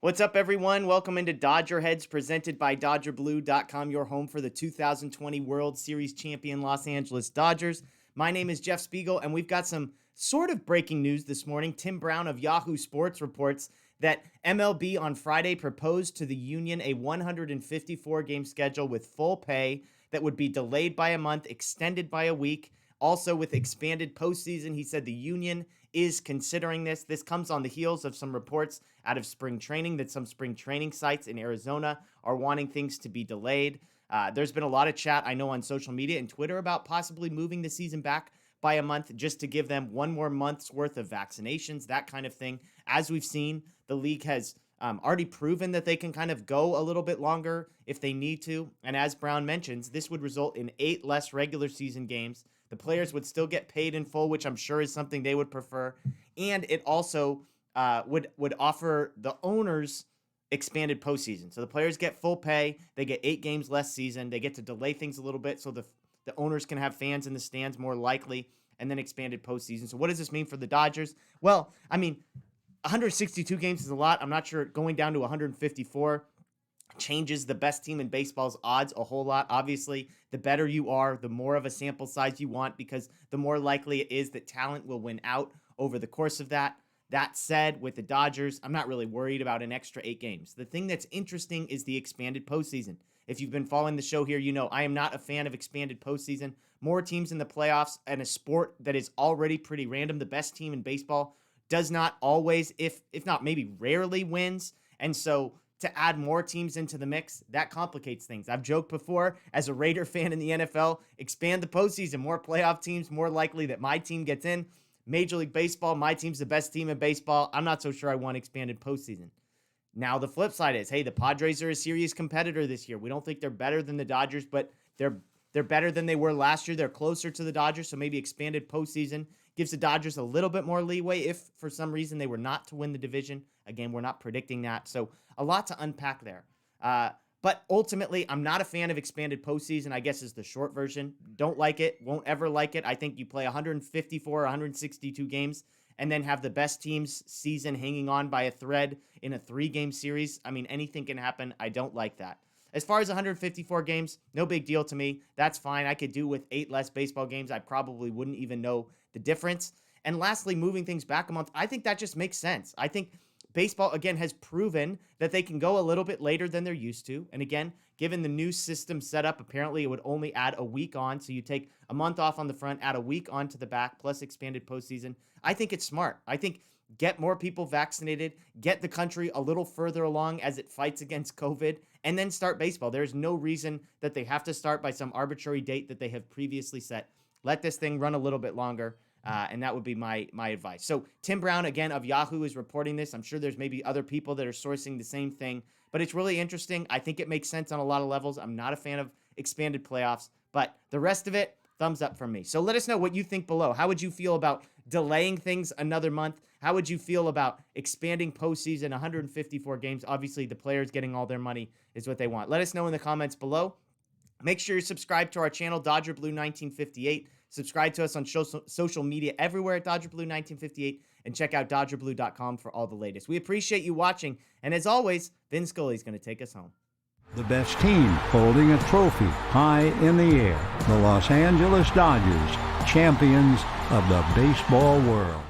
What's up, everyone? Welcome into Dodger Heads, presented by DodgerBlue.com, your home for the 2020 World Series champion Los Angeles Dodgers. My name is Jeff Spiegel, and we've got some sort of breaking news this morning. Tim Brown of Yahoo Sports reports that MLB on Friday proposed to the union a 154-game schedule with full pay that would be delayed by a month, extended by a week, also with expanded postseason. He said the union is considering this. This comes on the heels of some reports out of spring training that some spring training sites in Arizona are wanting things to be delayed. There's been a lot of chat, I know, on social media and Twitter about possibly moving the season back by a month just to give them one more month's worth of vaccinations, that kind of thing. As we've seen, the league has already proven that they can kind of go a little bit longer if they need to. And as Brown mentions, this would result in 8 less regular season games. The players would still get paid in full, which I'm sure is something they would prefer. And it also would offer the owners expanded postseason. So the players get full pay. They get 8 games less season. They get to delay things a little bit so the owners can have fans in the stands more likely, and then expanded postseason. So what does this mean for the Dodgers? Well, I mean, 162 games is a lot. I'm not sure going down to 154 changes the best team in baseball's odds a whole lot. Obviously, the better you are, the more of a sample size you want, because the more likely it is that talent will win out over the course of that. That said, with the Dodgers, I'm not really worried about an extra 8 games. The thing that's interesting is the expanded postseason. If you've been following the show here, you know I am not a fan of expanded postseason. More teams in the playoffs and a sport that is already pretty random. The best team in baseball does not always, if not maybe rarely, wins. And so to add more teams into the mix, that complicates things. I've joked before, as a Raider fan in the NFL, expand the postseason, more playoff teams, more likely that my team gets in. Major League Baseball, my team's the best team in baseball. I'm not so sure I want expanded postseason. Now, the flip side is, hey, the Padres are a serious competitor this year. We don't think they're better than the Dodgers, but they're better than they were last year. They're closer to the Dodgers, so maybe expanded postseason gives the Dodgers a little bit more leeway if for some reason they were not to win the division. Again, we're not predicting that, so a lot to unpack there. But ultimately, I'm not a fan of expanded postseason, I guess is the short version. Don't like it, won't ever like it. I think you play 154 or 162 games and then have the best team's season hanging on by a thread in a 3-game series. I mean, anything can happen. I don't like that. As far as 154 games, no big deal to me. That's fine. I could do with 8 less baseball games. I probably wouldn't even know the difference. And lastly, moving things back a month, I think that just makes sense. I think baseball, again, has proven that they can go a little bit later than they're used to. And again, given the new system setup, apparently it would only add a week on. So you take a month off on the front, add a week onto the back, plus expanded postseason. I think it's smart. I think get more people vaccinated, get the country a little further along as it fights against COVID, and then start baseball. There's no reason that they have to start by some arbitrary date that they have previously set. Let this thing run a little bit longer. And that would be my advice. So Tim Brown, again, of Yahoo is reporting this. I'm sure there's maybe other people that are sourcing the same thing, but it's really interesting. I think it makes sense on a lot of levels. I'm not a fan of expanded playoffs, but the rest of it, thumbs up from me. So let us know what you think below. How would you feel about delaying things another month? How would you feel about expanding postseason, 154 games? Obviously, the players getting all their money is what they want. Let us know in the comments below. Make sure you subscribe to our channel, Dodger Blue 1958. Subscribe to us on social media everywhere at Dodger Blue 1958, and check out DodgerBlue.com for all the latest. We appreciate you watching, and as always, Vin Scully is going to take us home. The best team holding a trophy high in the air. The Los Angeles Dodgers, champions of the baseball world.